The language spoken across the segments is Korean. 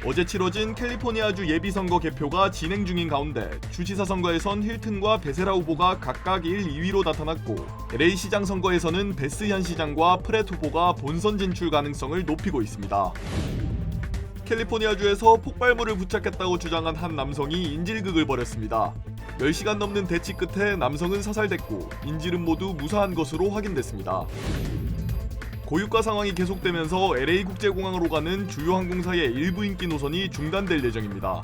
어제 치러진 캘리포니아주 예비선거 개표가 진행 중인 가운데 주지사 선거에선 힐튼과 베세라 후보가 각각 1, 2위로 나타났고 LA시장 선거에서는 베스 현 시장과 프렛 후보가 본선 진출 가능성을 높이고 있습니다. 캘리포니아주에서 폭발물을 부착했다고 주장한 한 남성이 인질극을 벌였습니다. 10시간 넘는 대치 끝에 남성은 사살됐고 인질은 모두 무사한 것으로 확인됐습니다. 고유가 상황이 계속되면서 LA국제공항으로 가는 주요 항공사의 일부 인기 노선이 중단될 예정입니다.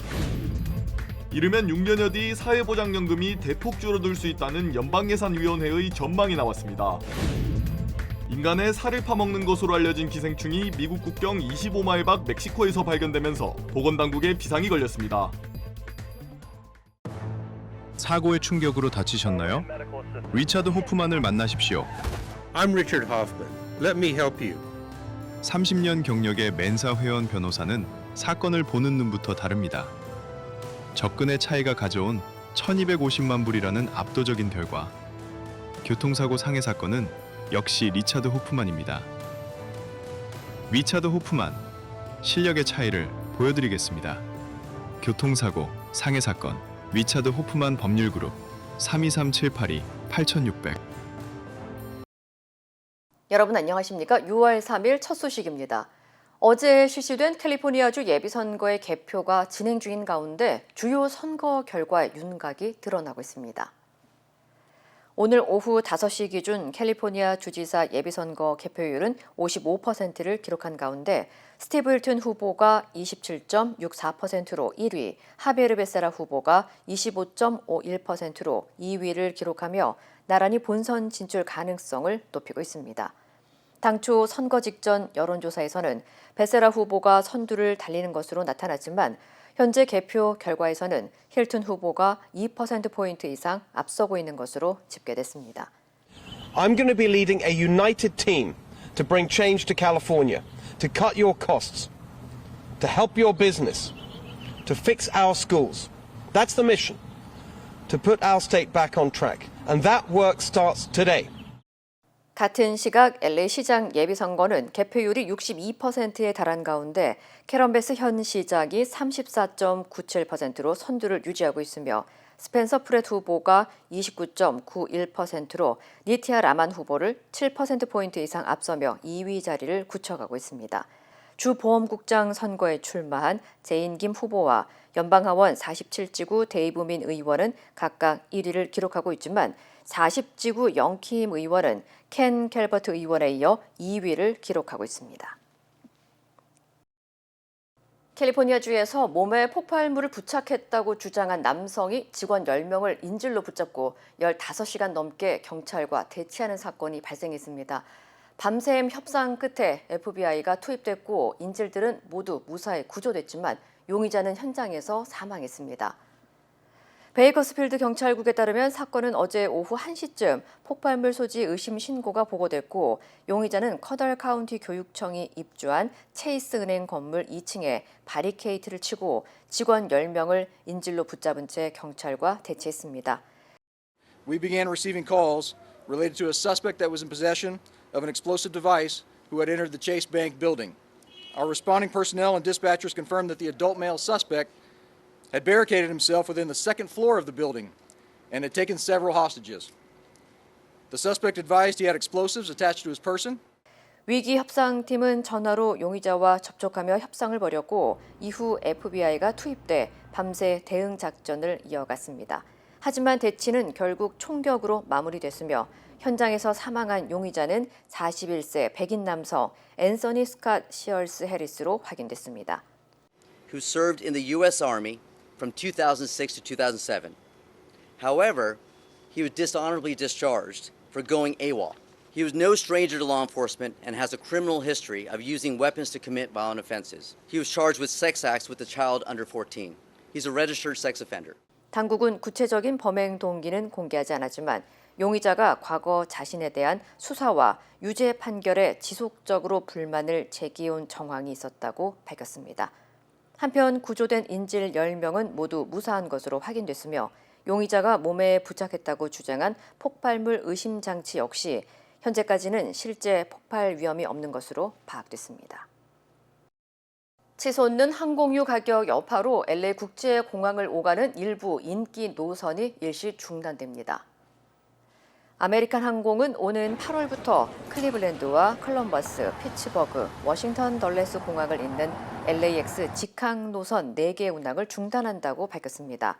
이르면 6년여 뒤 사회보장연금이 대폭 줄어들 수 있다는 연방예산위원회의 전망이 나왔습니다. 인간의 살을 파먹는 것으로 알려진 기생충이 미국 국경 25마일 밖 멕시코에서 발견되면서 보건당국에 비상이 걸렸습니다. 사고의 충격으로 다치셨나요? 리차드 호프만을 만나십시오. I'm Richard Hoffman. Let me help you. 30년 경력의 멘사 회원 변호사는 사건을 보는 눈부터 다릅니다. 접근의 차이가 가져온 1250만 불이라는 압도적인 결과. 교통사고 상해 사건은 역시 리차드 호프만입니다. 리차드 호프만, 실력의 차이를 보여드리겠습니다. 교통사고, 상해 사건, 리차드 호프만 법률그룹 323-782-8600. 여러분 안녕하십니까? 6월 3일 첫 소식입니다. 어제 실시된 캘리포니아주 예비선거의 개표가 진행 중인 가운데 주요 선거 결과의 윤곽이 드러나고 있습니다. 오늘 오후 5시 기준 캘리포니아 주지사 예비선거 개표율은 55%를 기록한 가운데 스티브 힐튼 후보가 27.64%로 1위, 하비에르 베세라 후보가 25.51%로 2위를 기록하며 나란히 본선 진출 가능성을 높이고 있습니다. 당초 선거 직전 여론조사에서는 베세라 후보가 선두를 달리는 것으로 나타났지만 현재 개표 결과에서는 힐튼 후보가 2%포인트 이상 앞서고 있는 것으로 집계됐습니다. I'm going to be leading a united team to bring change to California, to cut your costs, to help your business, to fix our schools. That's the mission, to put our state back on track. And that work starts today. 같은 시각 LA시장 예비선거는 개표율이 62%에 달한 가운데 캐런 베스 현 시장이 34.97%로 선두를 유지하고 있으며 스펜서 프렛 후보가 29.91%로 니티아 라만 후보를 7%포인트 이상 앞서며 2위 자리를 굳혀가고 있습니다. 주 보험국장 선거에 출마한 제인 김 후보와 연방하원 47지구 데이브 민 의원은 각각 1위를 기록하고 있지만 40지구 영킴 의원은 켄 캘버트 의원에 이어 2위를 기록하고 있습니다. 캘리포니아주에서 몸에 폭발물을 부착했다고 주장한 남성이 직원 10명을 인질로 붙잡고 15시간 넘게 경찰과 대치하는 사건이 발생했습니다. 밤샘 협상 끝에 FBI가 투입됐고 인질들은 모두 무사히 구조됐지만 용의자는 현장에서 사망했습니다. 베이커스필드 경찰국에 따르면 사건은 어제 오후 1시쯤 폭발물 소지 의심 신고가 보고됐고 용의자는 커달 카운티 교육청이 입주한 체이스 은행 건물 2층에 바리케이트를 치고 직원 10명을 인질로 붙잡은 채 경찰과 대치했습니다. We began receiving calls related to a suspect that was in possession of an explosive device who had entered the Chase Bank building. Our responding personnel and dispatchers confirmed that the adult male suspect had barricaded himself within the second floor of the building and had taken several hostages. The suspect advised he had explosives attached to his person. 위기 협상팀은 전화로 용의자와 접촉하며 협상을 벌였고 이후 FBI가 투입돼 밤새 대응 작전을 이어갔습니다. 하지만 대치는 결국 총격으로 마무리됐으며 현장에서 사망한 용의자는 41세 백인 남성 앤서니 스캇 시얼스 해리스로 확인됐습니다. Who served in the U.S. Army from 2006 to 2007. However, he was dishonorably discharged for going AWOL. He was no stranger to law enforcement and has a criminal history of using weapons to commit violent offenses. He was charged with sex acts with a child under 14. He's a registered sex offender. 당국은 구체적인 범행 동기는 공개하지 않았지만 용의자가 과거 자신에 대한 수사와 유죄 판결에 지속적으로 불만을 제기해온 정황이 있었다고 밝혔습니다. 한편 구조된 인질 10명은 모두 무사한 것으로 확인됐으며 용의자가 몸에 부착했다고 주장한 폭발물 의심 장치 역시 현재까지는 실제 폭발 위험이 없는 것으로 파악됐습니다. 치솟는 항공유 가격 여파로 LA 국제공항을 오가는 일부 인기 노선이 일시 중단됩니다. 아메리칸 항공은 오는 8월부터 클리블랜드와 컬럼버스, 피츠버그, 워싱턴 덜레스 공항을 잇는 LAX 직항 노선 4개 운항을 중단한다고 밝혔습니다.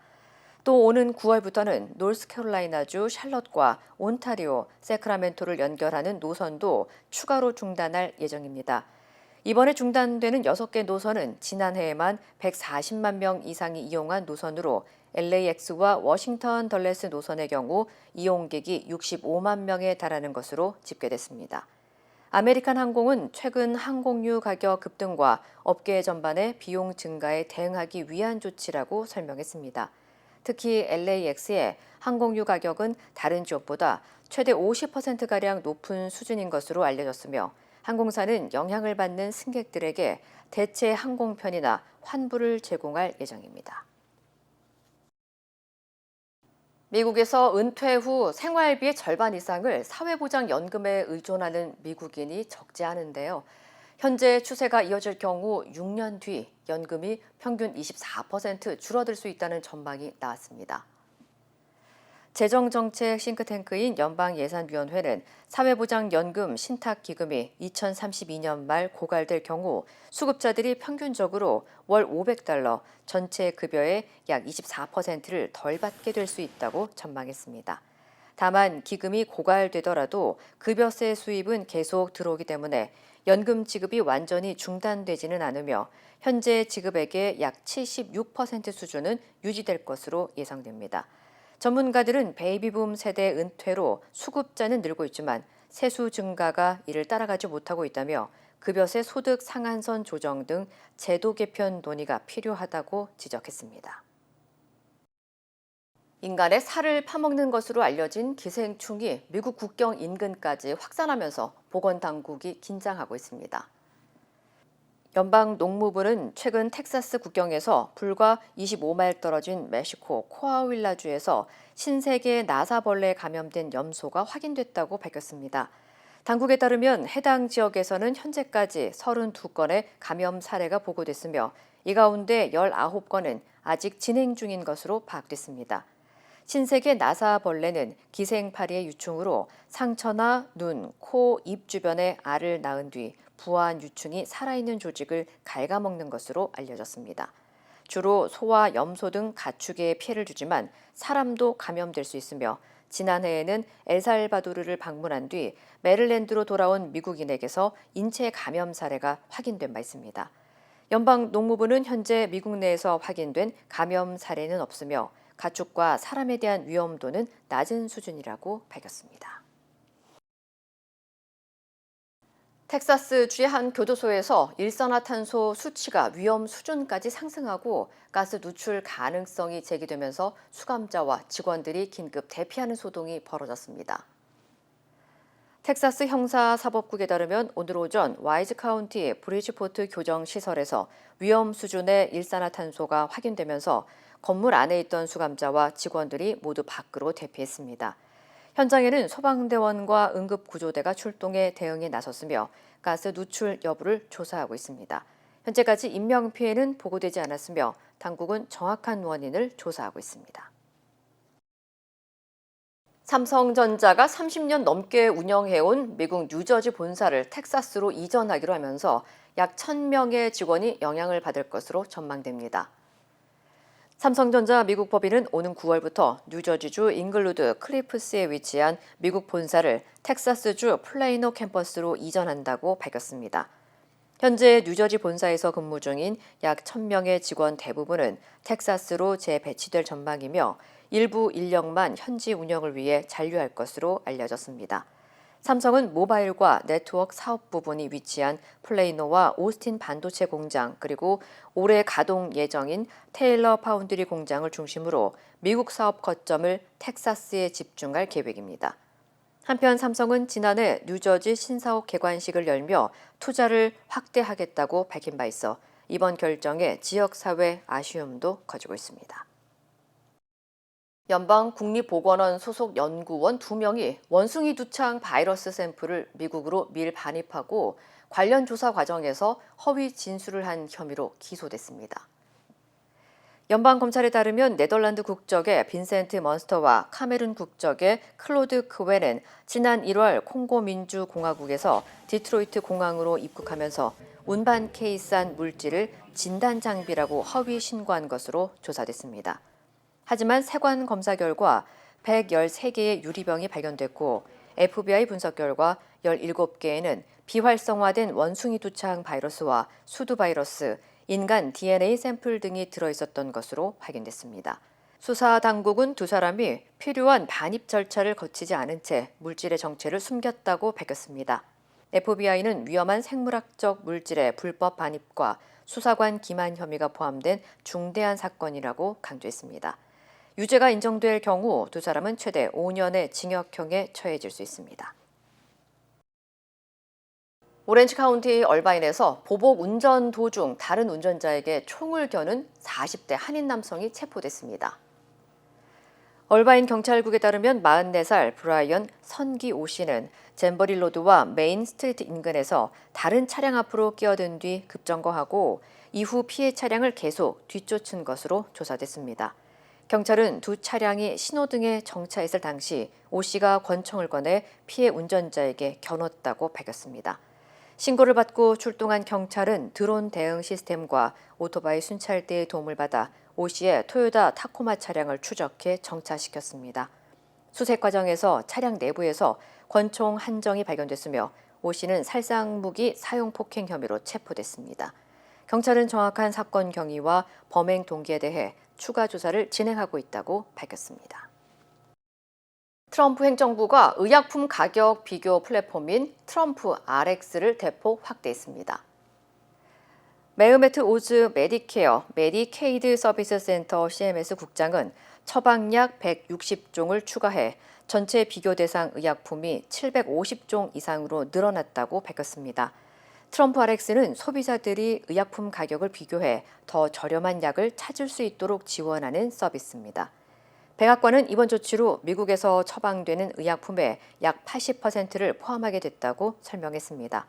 또 오는 9월부터는 노스캐롤라이나주 샬럿과 온타리오, 세크라멘토를 연결하는 노선도 추가로 중단할 예정입니다. 이번에 중단되는 6개 노선은 지난해에만 140만 명 이상이 이용한 노선으로 LAX와 워싱턴 덜레스 노선의 경우 이용객이 65만 명에 달하는 것으로 집계됐습니다. 아메리칸 항공은 최근 항공유 가격 급등과 업계 전반의 비용 증가에 대응하기 위한 조치라고 설명했습니다. 특히 LAX의 항공유 가격은 다른 지역보다 최대 50%가량 높은 수준인 것으로 알려졌으며 항공사는 영향을 받는 승객들에게 대체 항공편이나 환불을 제공할 예정입니다. 미국에서 은퇴 후 생활비의 절반 이상을 사회보장연금에 의존하는 미국인이 적지 않은데요. 현재 추세가 이어질 경우 6년 뒤 연금이 평균 24% 줄어들 수 있다는 전망이 나왔습니다. 재정정책 싱크탱크인 연방예산위원회는 사회보장연금 신탁기금이 2032년 말 고갈될 경우 수급자들이 평균적으로 월 $500, 전체 급여의 약 24%를 덜 받게 될 수 있다고 전망했습니다. 다만 기금이 고갈되더라도 급여세 수입은 계속 들어오기 때문에 연금 지급이 완전히 중단되지는 않으며 현재 지급액의 약 76% 수준은 유지될 것으로 예상됩니다. 전문가들은 베이비붐 세대 은퇴로 수급자는 늘고 있지만 세수 증가가 이를 따라가지 못하고 있다며 급여세 소득 상한선 조정 등 제도 개편 논의가 필요하다고 지적했습니다. 인간의 살을 파먹는 것으로 알려진 기생충이 미국 국경 인근까지 확산하면서 보건당국이 긴장하고 있습니다. 연방농무부는 최근 텍사스 국경에서 불과 25마일 떨어진 멕시코 코아윌라주에서 신세계 나사벌레에 감염된 염소가 확인됐다고 밝혔습니다. 당국에 따르면 해당 지역에서는 현재까지 32건의 감염 사례가 보고됐으며 이 가운데 19건은 아직 진행 중인 것으로 파악됐습니다. 신세계 나사벌레는 기생파리의 유충으로 상처나 눈, 코, 입 주변에 알을 낳은 뒤 부화한 유충이 살아있는 조직을 갉아먹는 것으로 알려졌습니다. 주로 소와 염소 등 가축에 피해를 주지만 사람도 감염될 수 있으며 지난해에는 엘살바도르를 방문한 뒤 메릴랜드로 돌아온 미국인에게서 인체 감염 사례가 확인된 바 있습니다. 연방농무부는 현재 미국 내에서 확인된 감염 사례는 없으며 가축과 사람에 대한 위험도는 낮은 수준이라고 밝혔습니다. 텍사스주의 한 교도소에서 일산화탄소 수치가 위험 수준까지 상승하고 가스 누출 가능성이 제기되면서 수감자와 직원들이 긴급 대피하는 소동이 벌어졌습니다. 텍사스 형사사법국에 따르면 오늘 오전 와이즈 카운티 브리지포트 교정시설에서 위험 수준의 일산화탄소가 확인되면서 건물 안에 있던 수감자와 직원들이 모두 밖으로 대피했습니다. 현장에는 소방대원과 응급구조대가 출동해 대응에 나섰으며 가스 누출 여부를 조사하고 있습니다. 현재까지 인명피해는 보고되지 않았으며 당국은 정확한 원인을 조사하고 있습니다. 삼성전자가 30년 넘게 운영해온 미국 뉴저지 본사를 텍사스로 이전하기로 하면서 약 1,000명의 직원이 영향을 받을 것으로 전망됩니다. 삼성전자 미국 법인은 오는 9월부터 뉴저지주 잉글루드 클리프스에 위치한 미국 본사를 텍사스주 플레이노 캠퍼스로 이전한다고 밝혔습니다. 현재 뉴저지 본사에서 근무 중인 약 1,000명의 직원 대부분은 텍사스로 재배치될 전망이며 일부 인력만 현지 운영을 위해 잔류할 것으로 알려졌습니다. 삼성은 모바일과 네트워크 사업 부분이 위치한 플레이노와 오스틴 반도체 공장 그리고 올해 가동 예정인 테일러 파운드리 공장을 중심으로 미국 사업 거점을 텍사스에 집중할 계획입니다. 한편 삼성은 지난해 뉴저지 신사옥 개관식을 열며 투자를 확대하겠다고 밝힌 바 있어 이번 결정에 지역사회 아쉬움도 커지고 있습니다. 연방국립보건원 소속 연구원 2명이 원숭이 두창 바이러스 샘플을 미국으로 밀반입하고 관련 조사 과정에서 허위 진술을 한 혐의로 기소됐습니다. 연방검찰에 따르면 네덜란드 국적의 빈센트 먼스터와 카메룬 국적의 클로드 크웬은 지난 1월 콩고 민주공화국에서 디트로이트 공항으로 입국하면서 운반 케이스한 물질을 진단 장비라고 허위 신고한 것으로 조사됐습니다. 하지만 세관 검사 결과 113개의 유리병이 발견됐고 FBI 분석 결과 17개에는 비활성화된 원숭이 두창 바이러스와 수두 바이러스, 인간 DNA 샘플 등이 들어있었던 것으로 확인됐습니다. 수사 당국은 두 사람이 필요한 반입 절차를 거치지 않은 채 물질의 정체를 숨겼다고 밝혔습니다. FBI는 위험한 생물학적 물질의 불법 반입과 수사관 기만 혐의가 포함된 중대한 사건이라고 강조했습니다. 유죄가 인정될 경우 두 사람은 최대 5년의 징역형에 처해질 수 있습니다. 오렌지 카운티 얼바인에서 보복 운전 도중 다른 운전자에게 총을 겨눈 40대 한인 남성이 체포됐습니다. 얼바인 경찰국에 따르면 44살 브라이언 선기오 씨는 잼버리 로드와 메인 스트리트 인근에서 다른 차량 앞으로 끼어든 뒤 급정거하고 이후 피해 차량을 계속 뒤쫓은 것으로 조사됐습니다. 경찰은 두 차량이 신호등에 정차했을 당시 오 씨가 권총을 꺼내 피해 운전자에게 겨눴다고 밝혔습니다. 신고를 받고 출동한 경찰은 드론 대응 시스템과 오토바이 순찰대의 도움을 받아 오 씨의 토요타 타코마 차량을 추적해 정차시켰습니다. 수색 과정에서 차량 내부에서 권총 한 정이 발견됐으며 오 씨는 살상무기 사용 폭행 혐의로 체포됐습니다. 경찰은 정확한 사건 경위와 범행 동기에 대해 추가 조사를 진행하고 있다고 밝혔습니다. 트럼프 행정부가 의약품 가격 비교 플랫폼인 트럼프 RX를 대폭 확대했습니다. 메흐메트 오즈 메디케어 메디케이드 서비스 센터 CMS 국장은 처방약 160종을 추가해 전체 비교 대상 의약품이 750종 이상으로 늘어났다고 밝혔습니다. 트럼프 RX는 소비자들이 의약품 가격을 비교해 더 저렴한 약을 찾을 수 있도록 지원하는 서비스입니다. 백악관은 이번 조치로 미국에서 처방되는 의약품의 약 80%를 포함하게 됐다고 설명했습니다.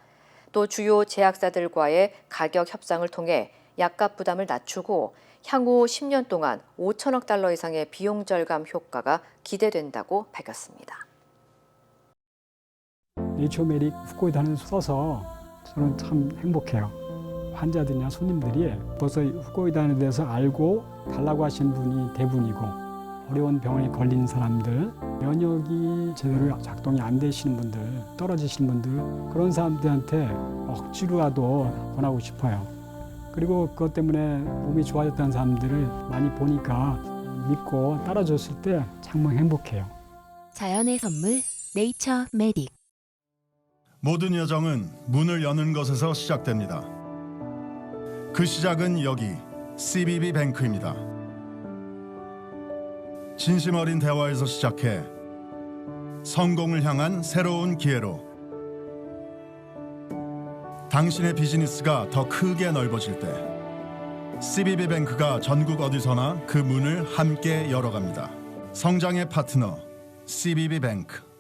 또 주요 제약사들과의 가격 협상을 통해 약값 부담을 낮추고 향후 10년 동안 5천억 달러 이상의 비용 절감 효과가 기대된다고 밝혔습니다. 네이처메딕 후코이단을 써서 저는 참 행복해요. 환자들이나 손님들이 벌써 후코이단에 대해서 알고 달라고 하시는 분이 대부분이고 어려운 병에 걸린 사람들, 면역이 제대로 작동이 안 되시는 분들, 떨어지시는 분들 그런 사람들한테 억지로라도 권하고 싶어요. 그리고 그것 때문에 몸이 좋아졌다는 사람들을 많이 보니까 믿고 따라줬을 때 정말 행복해요. 자연의 선물 네이처메딕. 모든 여정은 문을 여는 것에서 시작됩니다. 그 시작은 여기 CBB 뱅크입니다. 진심 어린 대화에서 시작해 성공을 향한 새로운 기회로 당신의 비즈니스가 더 크게 넓어질 때 CBB 뱅크가 전국 어디서나 그 문을 함께 열어갑니다. 성장의 파트너 CBB 뱅크.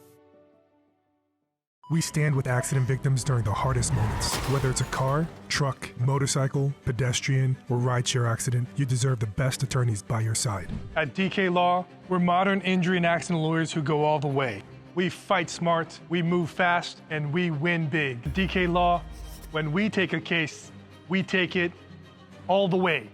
We stand with accident victims during the hardest moments. Whether it's a car, truck, motorcycle, pedestrian, or rideshare accident, you deserve the best attorneys by your side. At DK Law, we're modern injury and accident lawyers who go all the way. We fight smart, we move fast, and we win big. At DK Law, when we take a case, we take it all the way.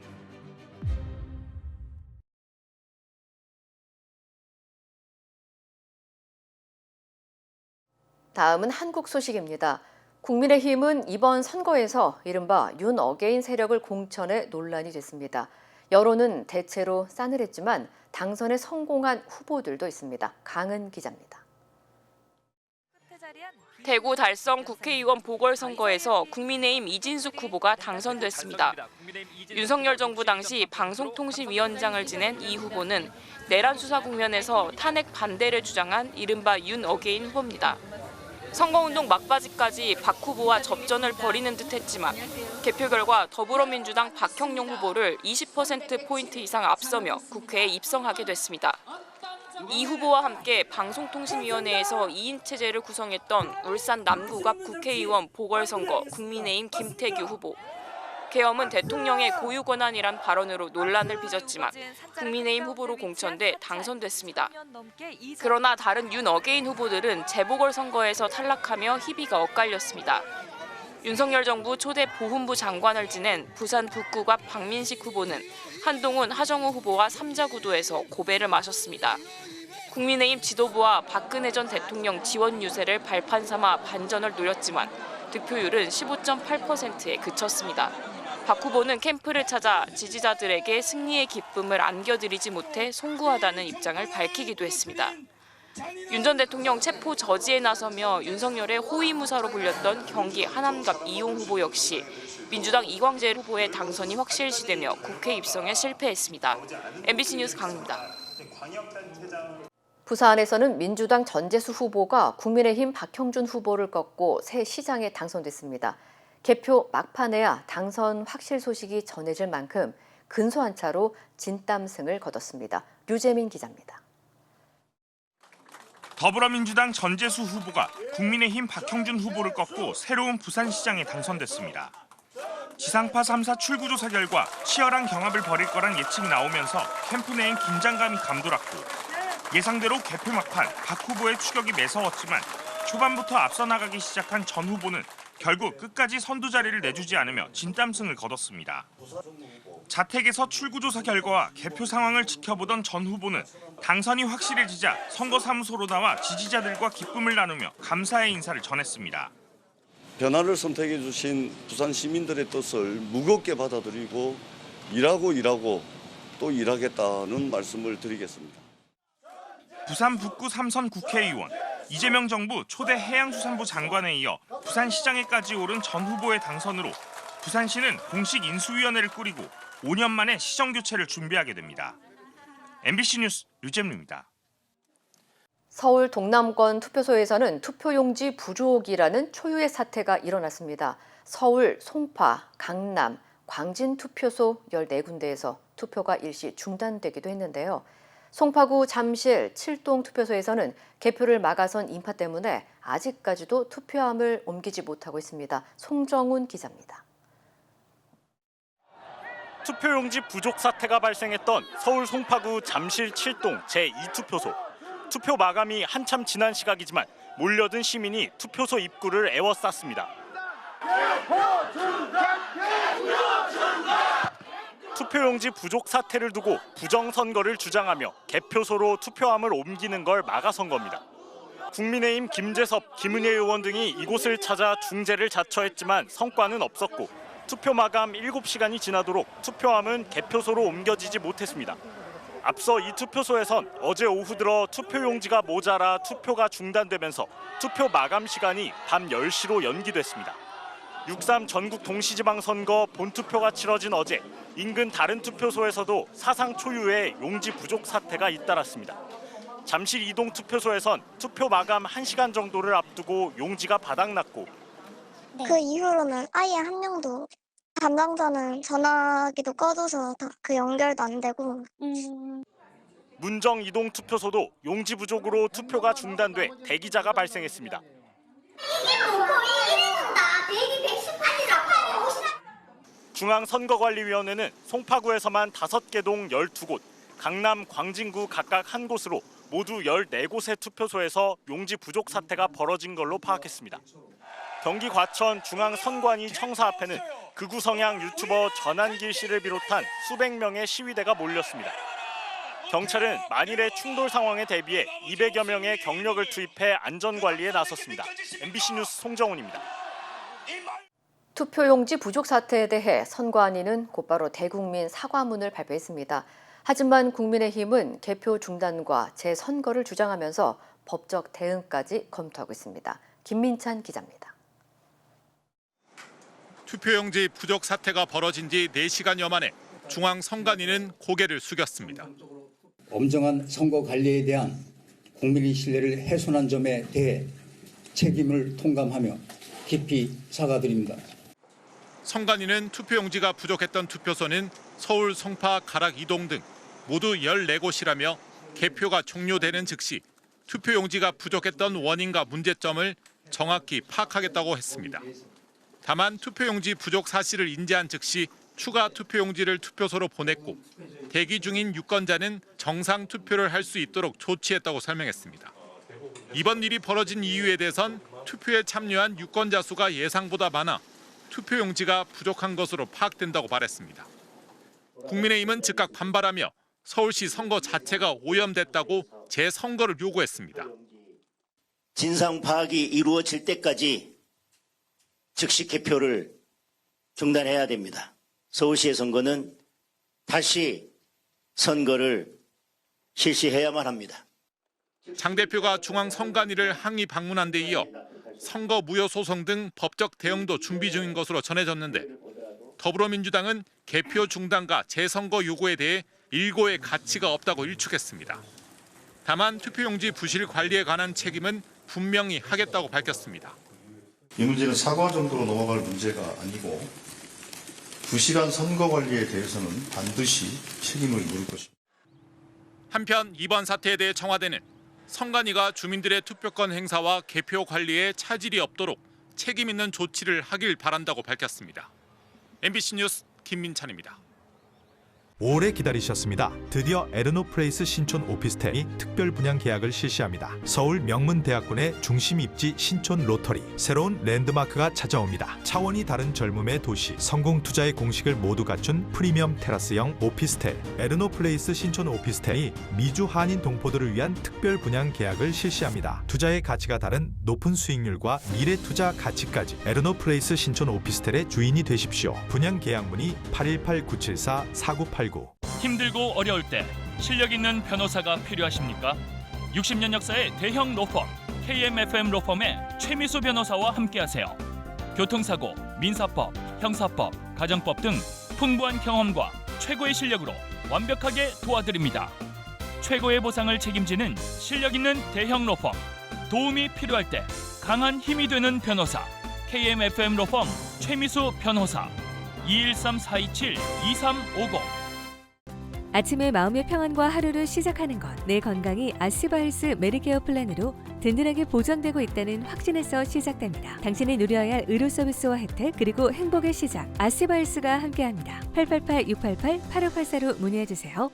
다음은 한국 소식입니다. 국민의힘은 이번 선거에서 이른바 윤 어게인 세력을 공천해 논란이 됐습니다. 여론은 대체로 싸늘했지만 당선에 성공한 후보들도 있습니다. 강은 기자입니다. 대구 달성 국회의원 보궐선거에서 국민의힘 이진숙 후보가 당선됐습니다. 윤석열 정부 당시 방송통신위원장을 지낸 이 후보는 내란 수사 국면에서 탄핵 반대를 주장한 이른바 윤 어게인 후보입니다. 선거운동 막바지까지 박 후보와 접전을 벌이는 듯했지만 개표 결과 더불어민주당 박형룡 후보를 20%포인트 이상 앞서며 국회에 입성하게 됐습니다. 이 후보와 함께 방송통신위원회에서 2인 체제를 구성했던 울산 남구갑 국회의원 보궐선거 국민의힘 김태규 후보. 계엄은 대통령의 고유 권한이란 발언으로 논란을 빚었지만 국민의힘 후보로 공천돼 당선됐습니다. 그러나 다른 윤 어게인 후보들은 재보궐선거에서 탈락하며 희비가 엇갈렸습니다. 윤석열 정부 초대 보훈부 장관을 지낸 부산 북구갑 박민식 후보는 한동훈, 하정우 후보와 3자 구도에서 고배를 마셨습니다. 국민의힘 지도부와 박근혜 전 대통령 지원 유세를 발판 삼아 반전을 노렸지만 득표율은 15.8%에 그쳤습니다. 박 후보는 캠프를 찾아 지지자들에게 승리의 기쁨을 안겨드리지 못해 송구하다는 입장을 밝히기도 했습니다. 윤 전 대통령 체포 저지에 나서며 윤석열의 호위무사로 불렸던 경기 하남갑 이용 후보 역시 민주당 이광재 후보의 당선이 확실시되며 국회 입성에 실패했습니다. MBC 뉴스 강입니다. 부산에서는 민주당 전재수 후보가 국민의힘 박형준 후보를 꺾고 새 시장에 당선됐습니다. 개표 막판에야 당선 확실 소식이 전해질 만큼 근소한 차로 진땀승을 거뒀습니다. 류재민 기자입니다. 더불어민주당 전재수 후보가 국민의힘 박형준 후보를 꺾고 새로운 부산시장에 당선됐습니다. 지상파 3사 출구조사 결과 치열한 경합을 벌일 거란 예측이 나오면서 캠프 내엔 긴장감이 감돌았고 예상대로 개표 막판 박 후보의 추격이 매서웠지만 초반부터 앞서 나가기 시작한 전 후보는 결국 끝까지 선두 자리를 내주지 않으며 진땀승을 거뒀습니다. 자택에서 출구조사 결과와 개표 상황을 지켜보던 전 후보는 당선이 확실해지자 선거사무소로 나와 지지자들과 기쁨을 나누며 감사의 인사를 전했습니다. 변화를 선택해 주신 부산 시민들의 뜻을 무겁게 받아들이고 일하고 또 일하겠다는 말씀을 드리겠습니다. 부산 북구 3선 국회의원, 이재명 정부 초대 해양수산부 장관에 이어 부산시장에까지 오른 전 후보의 당선으로 부산시는 공식 인수위원회를 꾸리고 5년 만에 시정 교체를 준비하게 됩니다. MBC 뉴스 류재민입니다. 서울 동남권 투표소에서는 투표용지 부족이라는 초유의 사태가 일어났습니다. 서울, 송파, 강남, 광진 투표소 14군데에서 투표가 일시 중단되기도 했는데요. 송파구 잠실 7동 투표소에서는 개표를 막아선 인파 때문에 아직까지도 투표함을 옮기지 못하고 있습니다. 송정훈 기자입니다. 투표용지 부족 사태가 발생했던 서울 송파구 잠실 7동 제2투표소. 투표 마감이 한참 지난 시각이지만 몰려든 시민이 투표소 입구를 에워쌌습니다. 투표용지 부족 사태를 두고 부정선거를 주장하며 개표소로 투표함을 옮기는 걸 막아선 겁니다. 국민의힘 김재섭, 김은혜 의원 등이 이곳을 찾아 중재를 자처했지만 성과는 없었고 투표 마감 7시간이 지나도록 투표함은 개표소로 옮겨지지 못했습니다. 앞서 이 투표소에선 어제 오후 들어 투표용지가 모자라 투표가 중단되면서 투표 마감 시간이 밤 10시로 연기됐습니다. 6.3 전국 동시지방선거 본투표가 치러진 어제 인근 다른 투표소에서도 사상 초유의 용지 부족 사태가 잇따랐습니다. 잠실 이동 투표소에선 투표 마감 1시간 정도를 앞두고 용지가 바닥났고 그 이후로는 아예 한 명도 담당자는 전화기도 꺼져서 그 연결도 안 되고 문정 이동 투표소도 용지 부족으로 투표가 중단돼 대기자가 발생했습니다. 중앙선거관리위원회는 송파구에서만 5개 동 12곳, 강남, 광진구 각각 한 곳으로 모두 14곳의 투표소에서 용지 부족 사태가 벌어진 걸로 파악했습니다. 경기 과천 중앙선관위 청사 앞에는 극우 성향 유튜버 전한길 씨를 비롯한 수백 명의 시위대가 몰렸습니다. 경찰은 만일의 충돌 상황에 대비해 200여 명의 경력을 투입해 안전관리에 나섰습니다. MBC 뉴스 송정훈입니다. 투표용지 부족 사태에 대해 선관위는 곧바로 대국민 사과문을 발표했습니다. 하지만 국민의힘은 개표 중단과 재선거를 주장하면서 법적 대응까지 검토하고 있습니다. 김민찬 기자입니다. 투표용지 부족 사태가 벌어진 지 4시간여 만에 중앙선관위는 고개를 숙였습니다. 엄정한 선거 관리에 대한 국민의 신뢰를 훼손한 점에 대해 책임을 통감하며 깊이 사과드립니다. 선관위는 투표용지가 부족했던 투표소는 서울, 송파, 가락 2동 등 모두 14곳이라며 개표가 종료되는 즉시 투표용지가 부족했던 원인과 문제점을 정확히 파악하겠다고 했습니다. 다만 투표용지 부족 사실을 인지한 즉시 추가 투표용지를 투표소로 보냈고 대기 중인 유권자는 정상 투표를 할 수 있도록 조치했다고 설명했습니다. 이번 일이 벌어진 이유에 대해선 투표에 참여한 유권자 수가 예상보다 많아 투표용지가 부족한 것으로 파악된다고 말했습니다. 국민의힘은 즉각 반발하며 서울시 선거 자체가 오염됐다고 재선거를 요구했습니다. 진상 파악이 이루어질 때까지 즉시 개표를 중단해야 됩니다. 서울시의 선거는 다시 선거를 실시해야만 합니다. 장 대표가 중앙선관위를 항의 방문한 데 이어 선거 무효 소송 등 법적 대응도 준비 중인 것으로 전해졌는데 더불어민주당은 개표 중단과 재선거 요구에 대해 일고의 가치가 없다고 일축했습니다. 다만 투표용지 부실 관리에 관한 책임은 분명히 하겠다고 밝혔습니다. 이 문제는 사과 정도로 넘어갈 문제가 아니고 부실한 선거 관리에 대해서는 반드시 책임을 물을 것입니다. 한편 이번 사태에 대해 청와대는 선관위가 주민들의 투표권 행사와 개표 관리에 차질이 없도록 책임 있는 조치를 하길 바란다고 밝혔습니다. MBC 뉴스 김민찬입니다. 오래 기다리셨습니다. 드디어 에르노플레이스 신촌 오피스텔이 특별 분양 계약을 실시합니다. 서울 명문대학군의 중심 입지 신촌 로터리, 새로운 랜드마크가 찾아옵니다. 차원이 다른 젊음의 도시, 성공 투자의 공식을 모두 갖춘 프리미엄 테라스형 오피스텔 에르노플레이스 신촌 오피스텔이 미주 한인 동포들을 위한 특별 분양 계약을 실시합니다. 투자의 가치가 다른 높은 수익률과 미래 투자 가치까지 에르노플레이스 신촌 오피스텔의 주인이 되십시오. 분양 계약 문의 818-974-4989. 힘들고 어려울 때 실력 있는 변호사가 필요하십니까? 60년 역사의 대형 로펌 KMFM 로펌의 최미수 변호사와 함께하세요. 교통사고, 민사법, 형사법, 가정법 등 풍부한 경험과 최고의 실력으로 완벽하게 도와드립니다. 최고의 보상을 책임지는 실력 있는 대형 로펌, 도움이 필요할 때 강한 힘이 되는 변호사 KMFM 로펌 최미수 변호사 213-427-2350. 아침에 마음의 평안과 하루를 시작하는 것, 내 건강이 아스바헬스 메디케어 플랜으로 든든하게 보장되고 있다는 확신에서 시작됩니다. 당신이 누려야 할 의료 서비스와 혜택, 그리고 행복의 시작, 아스바헬스가 함께합니다. 888-688-8584로 문의해주세요.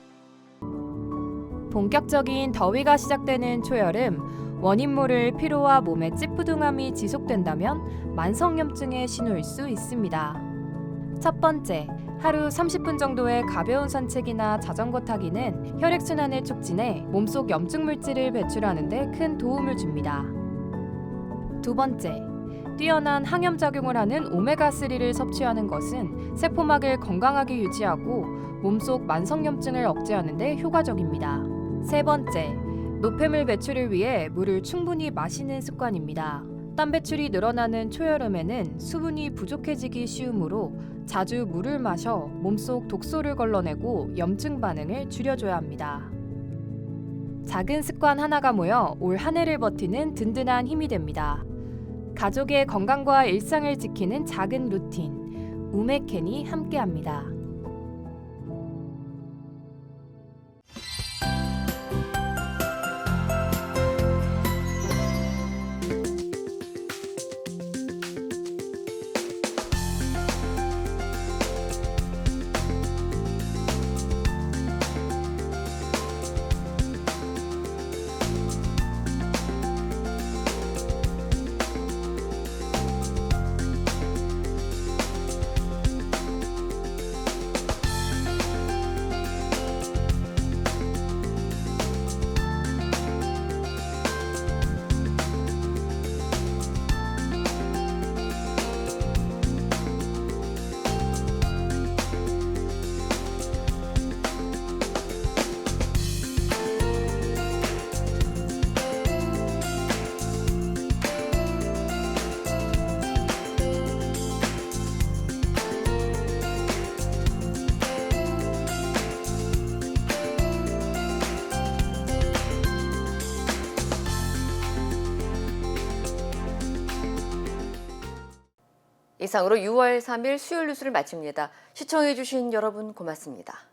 본격적인 더위가 시작되는 초여름, 원인 모를 피로와 몸의 찌뿌둥함이 지속된다면 만성염증의 신호일 수 있습니다. 첫 번째, 하루 30분 정도의 가벼운 산책이나 자전거 타기는 혈액순환을 촉진해 몸속 염증 물질을 배출하는 데 큰 도움을 줍니다. 두 번째, 뛰어난 항염작용을 하는 오메가3를 섭취하는 것은 세포막을 건강하게 유지하고 몸속 만성염증을 억제하는 데 효과적입니다. 세 번째, 노폐물 배출을 위해 물을 충분히 마시는 습관입니다. 땀 배출이 늘어나는 초여름에는 수분이 부족해지기 쉬우므로 자주 물을 마셔 몸속 독소를 걸러내고 염증 반응을 줄여줘야 합니다. 작은 습관 하나가 모여 올 한 해를 버티는 든든한 힘이 됩니다. 가족의 건강과 일상을 지키는 작은 루틴, 우메켄이 함께합니다. 이상으로 6월 3일 수요일 뉴스를 마칩니다. 시청해주신 여러분 고맙습니다.